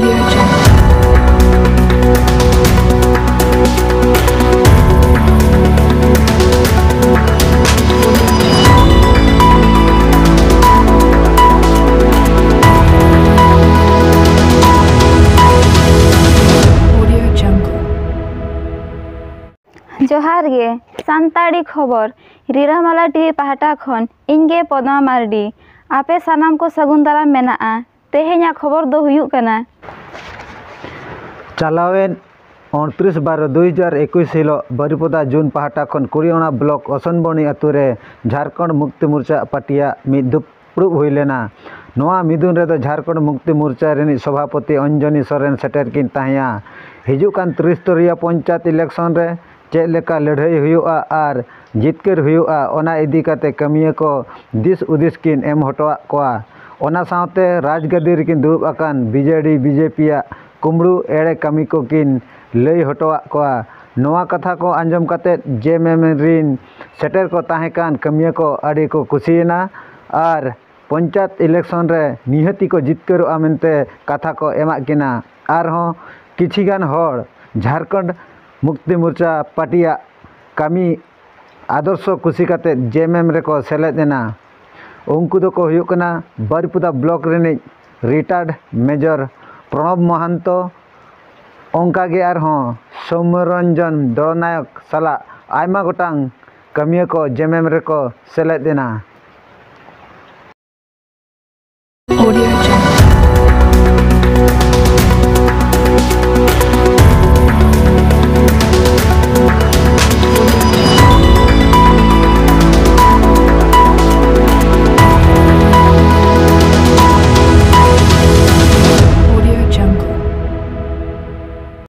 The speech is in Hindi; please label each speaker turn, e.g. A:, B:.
A: Audio Jungle. Audio Jungle.
B: जोहार गे सानताड़ी खबर रिरामाला टीवी पाहटा खन इनगे पद्मा मार्डी आपे सानाम को सगुन दाराम मेनाआ तेहेኛ खबर दो हुयुग कना
C: चालावेन 29/12/2021 हिलो बारिपदा जून पाहटा खन कुड़ियोना ब्लॉक असनबणी अतुरे झारखंड मुक्ति मोर्चा पार्टिया मिद दुपुड़ुब हुई लेना। नोआ मिदुन रेदो झारखंड मुक्ति मोर्चा रेनी सभापति अंजनी सोरेन सेटर किन ताहिया हिजुग कान 30 तरिया पंचायत इलेक्शन रे चेक लेका लड़ाई हुयुआ आर जितकेर हुयुआ ओना इदी काते कमिया को दिस उदिस किन एम हटवा कोआ। ओना सावते राजगद्दी रेकिन दुड़ुब आकान बीजेडी बीजेपीया कुमड़ू एड़े कमी को किन लई हटवा कोआ। नोआ कथा को आंजम काते जेएमएम रिन सेटर को ताहेकान कमिया को आड़ी को कुसियना आर पंचायत इलेक्शन रे निहती को जितकेरोआ मेनते कथा को एमा किना। आरहों किछिगान होड़ झारखंड मुक्ति मोर्चा पार्टिया कमी आदर्श कुसी काते जेएमएम रे को सेलेदेना। उनको दो को हुयुग कना बारिपदा ब्लॉक रेनी रिटायर्ड मेजर प्रणब महंतो ओंकागे आरहों सौम्यरंजन दलनायक साला आयमा गोटांग कमिया को जेएमएम रे को सेलेदेना।